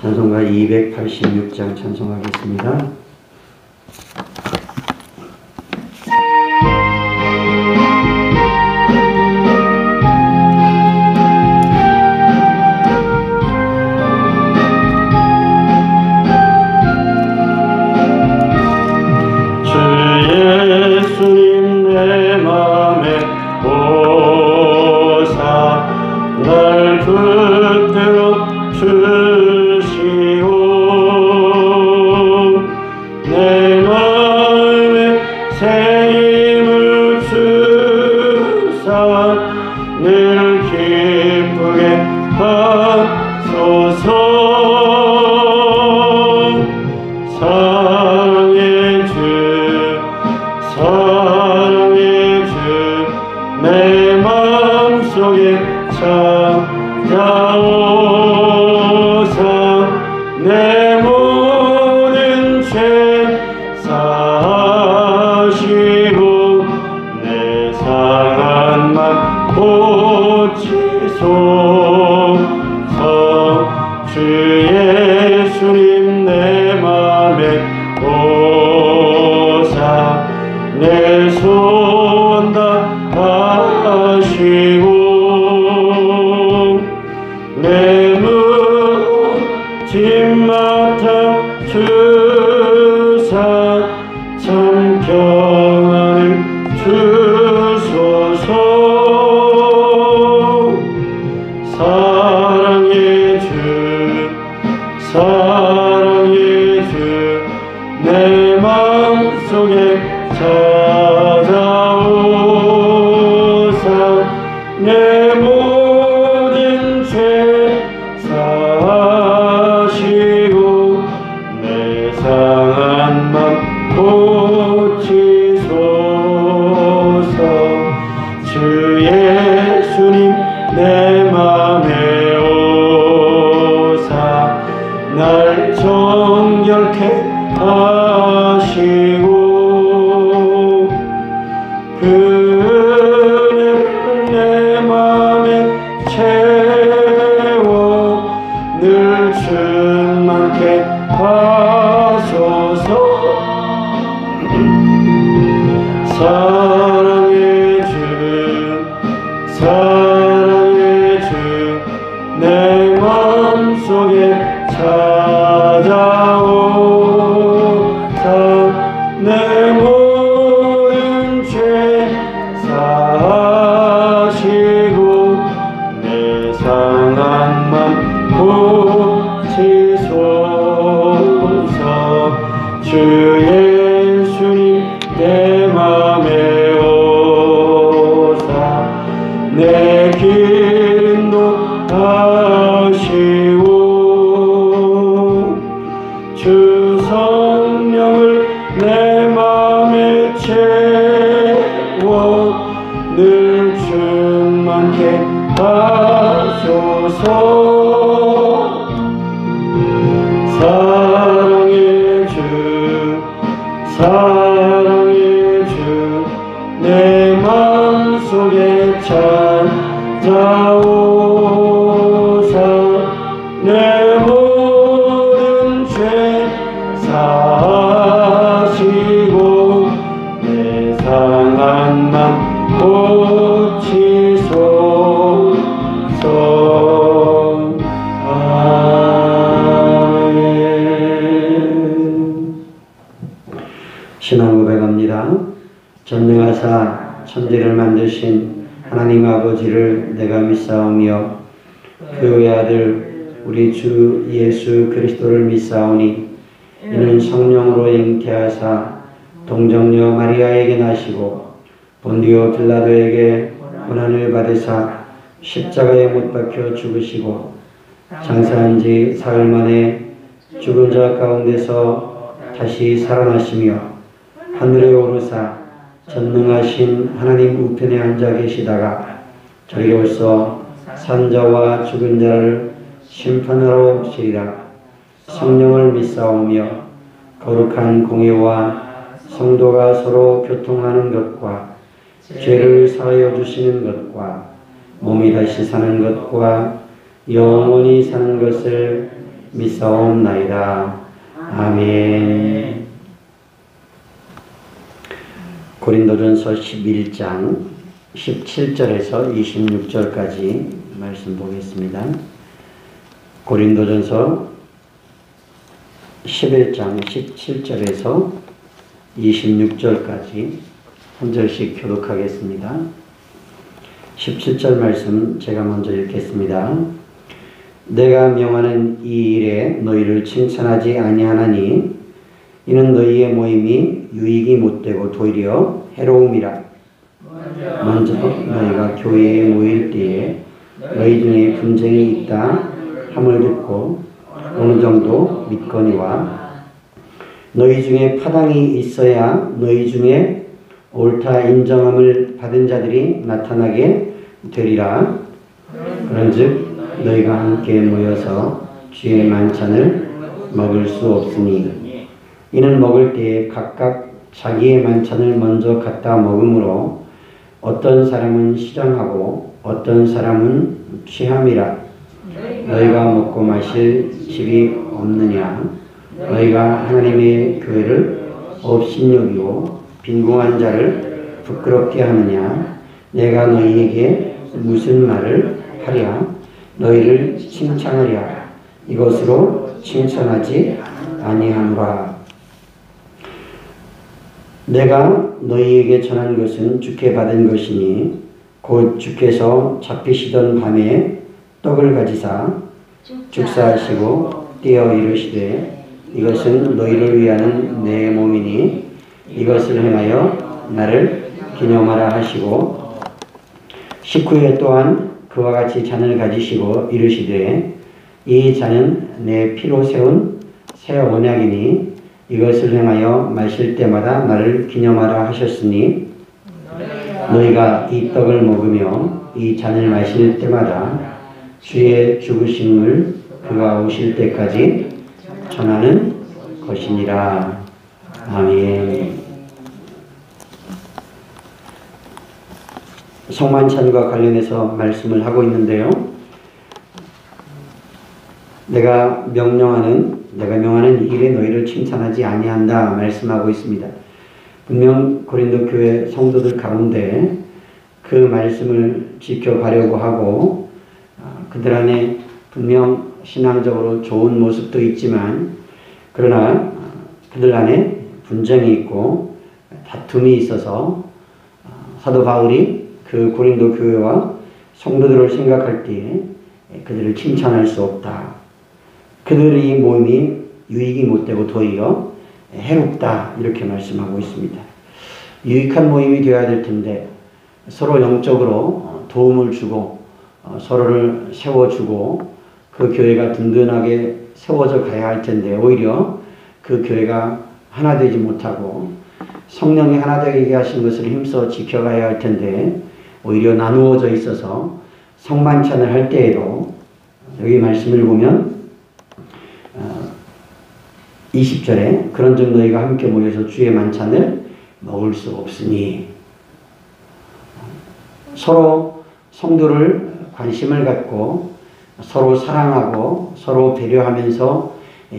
찬송가 286장 찬송하겠습니다. 신앙 고백합니다. 전능하사 천지를 만드신 하나님 아버지를 내가 믿사오며 그 외아들 우리 주 예수 그리스도를 믿사오니 이는 성령으로 잉태하사 동정녀 마리아에게 나시고 본디오 빌라도에게 고난을 받으사 십자가에 못 박혀 죽으시고 장사한 지 사흘 만에 죽은 자 가운데서 다시 살아나시며 하늘에 오르사 전능하신 하나님 우편에 앉아 계시다가 저리로서 산자와 죽은 자를 심판하러 오시리라. 성령을 믿사오며 거룩한 공예와 성도가 서로 교통하는 것과 죄를 사하여 주시는 것과 몸이 다시 사는 것과 영원히 사는 것을 믿사옵나이다. 아멘. 고린도전서 11장 17절에서 26절까지 말씀 보겠습니다. 고린도전서 11장 17절에서 26절까지 한 절씩 교독하겠습니다. 17절 말씀 제가 먼저 읽겠습니다. 내가 명하는 이 일에 너희를 칭찬하지 아니하나니 이는 너희의 모임이 유익이 못되고 도리어 해로움이라. 먼저 너희가 교회에 모일 때에 너희 중에 분쟁이 있다 함을 듣고 어느 정도 믿거니와 너희 중에 파당이 있어야 너희 중에 옳다 인정함을 받은 자들이 나타나게 되리라. 그런즉 너희가 함께 모여서 주의 만찬을 먹을 수 없으니 이는 먹을 때에 각각 자기의 만찬을 먼저 갖다 먹으므로 어떤 사람은 시장하고 어떤 사람은 취함이라. 너희가 먹고 마실 집이 없느냐? 너희가 하나님의 교회를 업신여기고 빈궁한 자를 부끄럽게 하느냐? 내가 너희에게 무슨 말을 하랴? 너희를 칭찬하랴? 이것으로 칭찬하지 아니하노라. 내가 너희에게 전한 것은 주께 받은 것이니 곧 주께서 잡히시던 밤에 떡을 가지사 축사하시고 떼어 이르시되 이것은 너희를 위하는 내 몸이니 이것을 행하여 나를 기념하라 하시고 식후에 또한 그와 같이 잔을 가지시고 이르시되 이 잔은 내 피로 세운 새 언약이니 이것을 행하여 마실 때마다 나를 기념하라 하셨으니 너희가 이 떡을 먹으며 이 잔을 마실 때마다 주의 죽으심을 그가 오실 때까지 전하는 것이니라. 아멘. 성만찬과 관련해서 말씀을 하고 있는데요. 내가 명하는 일에 너희를 칭찬하지 아니한다 말씀하고 있습니다. 분명 고린도 교회 성도들 가운데 그 말씀을 지켜가려고 하고 그들 안에 분명 신앙적으로 좋은 모습도 있지만 그러나 그들 안에 분쟁이 있고 다툼이 있어서 사도 바울이 그 고린도 교회와 성도들을 생각할 때에 그들을 칭찬할 수 없다. 그들의 모임이 유익이 못되고 도리어 해롭다 이렇게 말씀하고 있습니다. 유익한 모임이 되어야 될 텐데 서로 영적으로 도움을 주고 서로를 세워주고 그 교회가 든든하게 세워져 가야 할 텐데 오히려 그 교회가 하나 되지 못하고 성령이 하나 되게 하신 것을 힘써 지켜가야 할 텐데 오히려 나누어져 있어서 성만찬을 할 때에도 여기 말씀을 보면 20절에 그런즉 너희가 함께 모여서 주의 만찬을 먹을 수 없으니 서로 성도를 관심을 갖고 서로 사랑하고 서로 배려하면서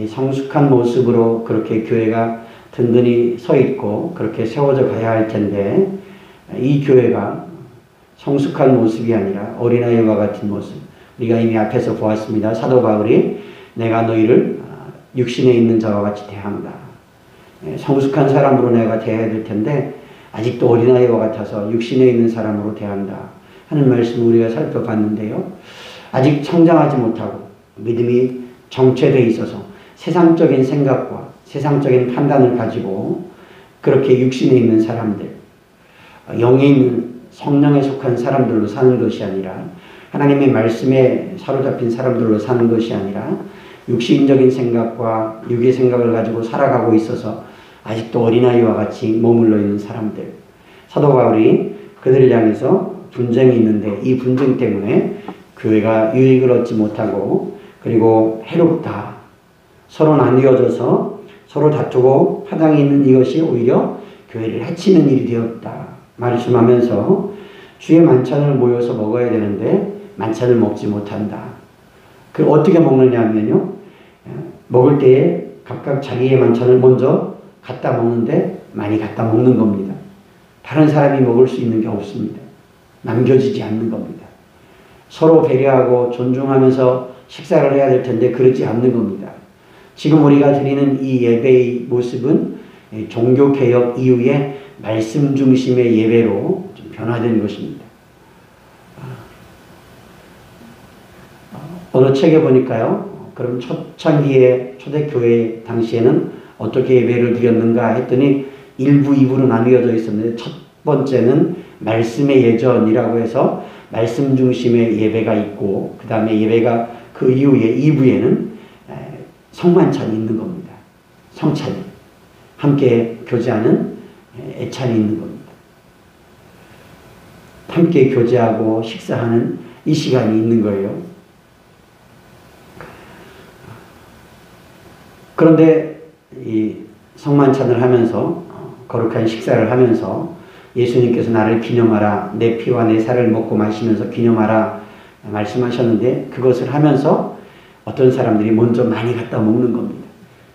성숙한 모습으로 그렇게 교회가 든든히 서 있고 그렇게 세워져 가야 할 텐데 이 교회가 성숙한 모습이 아니라 어린아이와 같은 모습 우리가 이미 앞에서 보았습니다. 사도 바울이 내가 너희를 육신에 있는 자와 같이 대한다. 성숙한 사람으로 내가 대해야 될 텐데 아직도 어린아이와 같아서 육신에 있는 사람으로 대한다 하는 말씀을 우리가 살펴봤는데요. 아직 성장하지 못하고 믿음이 정체되어 있어서 세상적인 생각과 세상적인 판단을 가지고 그렇게 육신에 있는 사람들, 영에 있는 성령에 속한 사람들로 사는 것이 아니라 하나님의 말씀에 사로잡힌 사람들로 사는 것이 아니라 육신적인 생각과 육의 생각을 가지고 살아가고 있어서 아직도 어린아이와 같이 머물러 있는 사람들. 사도 바울이 그들을 향해서 분쟁이 있는데 이 분쟁 때문에 교회가 유익을 얻지 못하고 그리고 해롭다. 서로 나뉘어져서 서로 다투고 파당이 있는 이것이 오히려 교회를 해치는 일이 되었다. 말씀하면서 주의 만찬을 모여서 먹어야 되는데 만찬을 먹지 못한다. 그 어떻게 먹느냐 하면요. 먹을 때에 각각 자기의 만찬을 먼저 갖다 먹는데 많이 갖다 먹는 겁니다. 다른 사람이 먹을 수 있는 게 없습니다. 남겨지지 않는 겁니다. 서로 배려하고 존중하면서 식사를 해야 될 텐데 그러지 않는 겁니다. 지금 우리가 드리는 이 예배의 모습은 종교개혁 이후에 말씀 중심의 예배로 좀 변화된 것입니다. 어느 책에 보니까요. 그럼 초창기의 초대교회 당시에는 어떻게 예배를 드렸는가 했더니 1부, 2부로 나뉘어져 있었는데 첫 번째는 말씀의 예전이라고 해서 말씀 중심의 예배가 있고 그 다음에 예배가 그 이후에 2부에는 성만찬이 있는 겁니다. 성찬이. 함께 교제하는 애찬이 있는 겁니다. 함께 교제하고 식사하는 이 시간이 있는 거예요. 그런데 이 성만찬을 하면서 거룩한 식사를 하면서 예수님께서 나를 기념하라 내 피와 내 살을 먹고 마시면서 기념하라 말씀하셨는데 그것을 하면서 어떤 사람들이 먼저 많이 갖다 먹는 겁니다.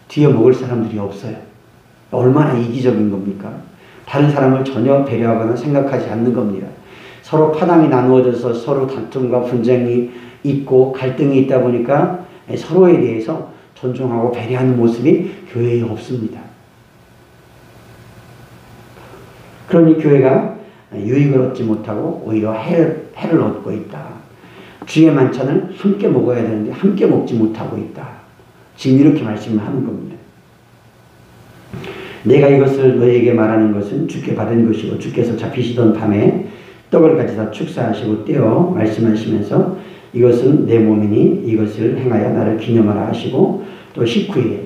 뒤에 먹을 사람들이 없어요. 얼마나 이기적인 겁니까? 다른 사람을 전혀 배려하거나 생각하지 않는 겁니다. 서로 파당이 나누어져서 서로 다툼과 분쟁이 있고 갈등이 있다 보니까 서로에 대해서 존중하고 배려하는 모습이 교회에 없습니다. 그러니 교회가 유익을 얻지 못하고 오히려 해를 얻고 있다. 주의 만찬을 함께 먹어야 되는데 함께 먹지 못하고 있다. 지금 이렇게 말씀을 하는 겁니다. 내가 이것을 너희에게 말하는 것은 주께 받은 것이고 주께서 잡히시던 밤에 떡을 가져다 축사하시고 떼어 말씀하시면서 이것은 내 몸이니 이것을 행하여 나를 기념하라 하시고 또 식후에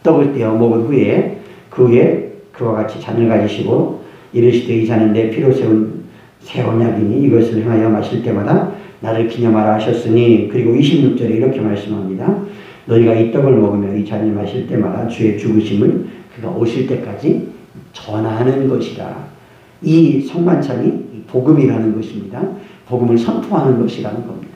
떡을 떼어 먹은 후에 그 후에 그와 같이 잔을 가지시고 이르시되 이 잔은 내 피로 세운 새 언약이니 이것을 행하여 마실 때마다 나를 기념하라 하셨으니 그리고 26절에 이렇게 말씀합니다. 너희가 이 떡을 먹으며 이 잔을 마실 때마다 주의 죽으심을 그가 오실 때까지 전하는 것이라. 이 성만찬이 복음이라는 것입니다. 복음을 선포하는 것이라는 겁니다.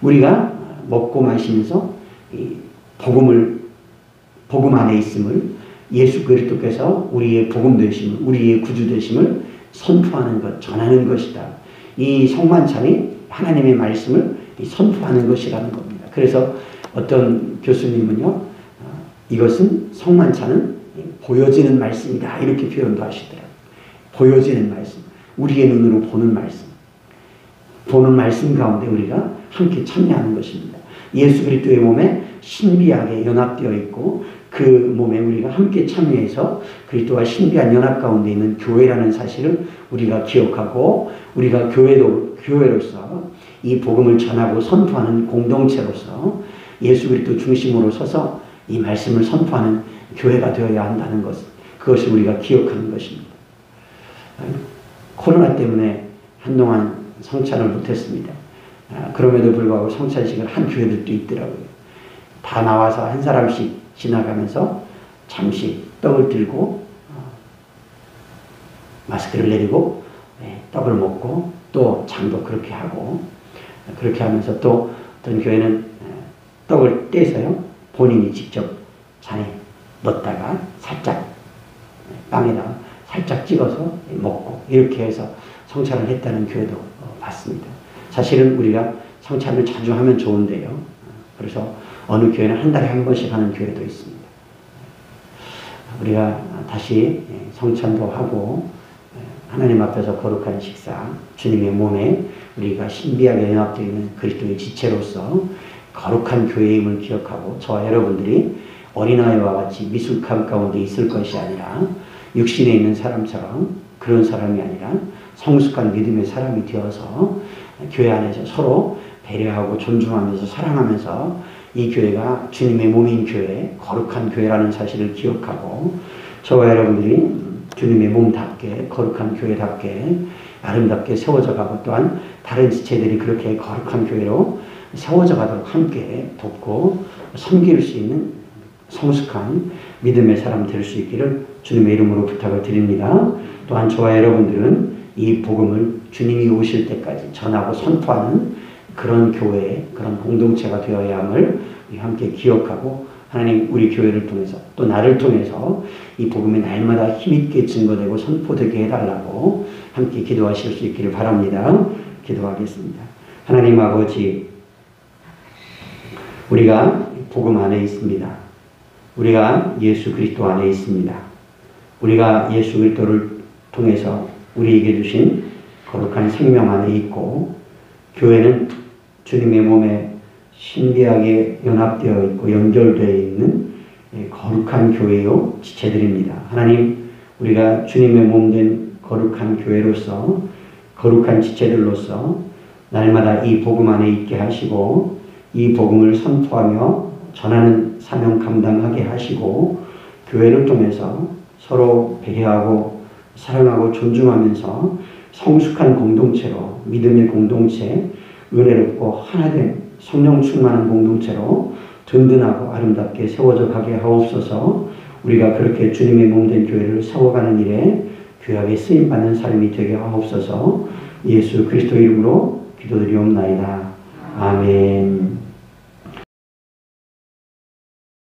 우리가 먹고 마시면서 이 복음 안에 있음을 예수 그리스도께서 우리의 복음 되심을 우리의 구주 되심을 선포하는 것, 전하는 것이다. 이 성만찬이 하나님의 말씀을 선포하는 것이라는 겁니다. 그래서 어떤 교수님은요, 이것은 성만찬은 보여지는 말씀이다 이렇게 표현도 하시더라고요. 보여지는 말씀, 우리의 눈으로 보는 말씀, 보는 말씀 가운데 우리가 함께 참여하는 것입니다. 예수 그리스도의 몸에 신비하게 연합되어 있고 그 몸에 우리가 함께 참여해서 그리스도와 신비한 연합 가운데 있는 교회라는 사실을 우리가 기억하고 우리가 교회로서 이 복음을 전하고 선포하는 공동체로서 예수 그리스도 중심으로 서서 이 말씀을 선포하는 교회가 되어야 한다는 것, 그것을 우리가 기억하는 것입니다. 코로나 때문에 한동안 성찬을 못했습니다. 그럼에도 불구하고 성찬식을 한 교회들도 있더라고요. 다 나와서 한 사람씩 지나가면서 잠시 떡을 들고 마스크를 내리고 떡을 먹고 또 장도 그렇게 하고 그렇게 하면서 또 어떤 교회는 떡을 떼서요 본인이 직접 잔에 넣었다가 살짝 빵에다가 살짝 찍어서 먹고 이렇게 해서 성찬을 했다는 교회도 봤습니다. 사실은 우리가 성찬을 자주 하면 좋은데요. 그래서 어느 교회는 한 달에 한 번씩 하는 교회도 있습니다. 우리가 다시 성찬도 하고 하나님 앞에서 거룩한 식사, 주님의 몸에 우리가 신비하게 연합되어 있는 그리스도의 지체로서 거룩한 교회임을 기억하고 저와 여러분들이 어린아이와 같이 미숙함 가운데 있을 것이 아니라 육신에 있는 사람처럼 그런 사람이 아니라 성숙한 믿음의 사람이 되어서 교회 안에서 서로 배려하고 존중하면서 사랑하면서 이 교회가 주님의 몸인 교회, 거룩한 교회라는 사실을 기억하고 저와 여러분들이 주님의 몸답게 거룩한 교회답게 아름답게 세워져 가고 또한 다른 지체들이 그렇게 거룩한 교회로 세워져 가도록 함께 돕고 섬길 수 있는 성숙한 믿음의 사람 될 수 있기를 주님의 이름으로 부탁을 드립니다. 또한 저와 여러분들은 이 복음을 주님이 오실 때까지 전하고 선포하는 그런 교회, 그런 공동체가 되어야 함을 우리 함께 기억하고 하나님 우리 교회를 통해서 또 나를 통해서 이 복음이 날마다 힘있게 증거되고 선포되게 해달라고 함께 기도하실 수 있기를 바랍니다. 기도하겠습니다. 하나님 아버지, 우리가 복음 안에 있습니다. 우리가 예수 그리스도 안에 있습니다. 우리가 예수 그리스도를 통해서 우리에게 주신 거룩한 생명 안에 있고, 교회는 주님의 몸에 신비하게 연합되어 있고 연결되어 있는 거룩한 교회요 지체들입니다. 하나님, 우리가 주님의 몸된 거룩한 교회로서, 거룩한 지체들로서 날마다 이 복음 안에 있게 하시고 이 복음을 선포하며 전하는 사명 감당하게 하시고, 교회를 통해서 서로 배려하고 사랑하고 존중하면서 성숙한 공동체로, 믿음의 공동체, 은혜롭고 하나된 성령 충만한 공동체로 든든하고 아름답게 세워져 가게 하옵소서. 우리가 그렇게 주님의 몸된 교회를 세워가는 일에 귀하게 쓰임받는 삶이 되게 하옵소서. 예수 그리스도 이름으로 기도드리옵나이다. 아멘.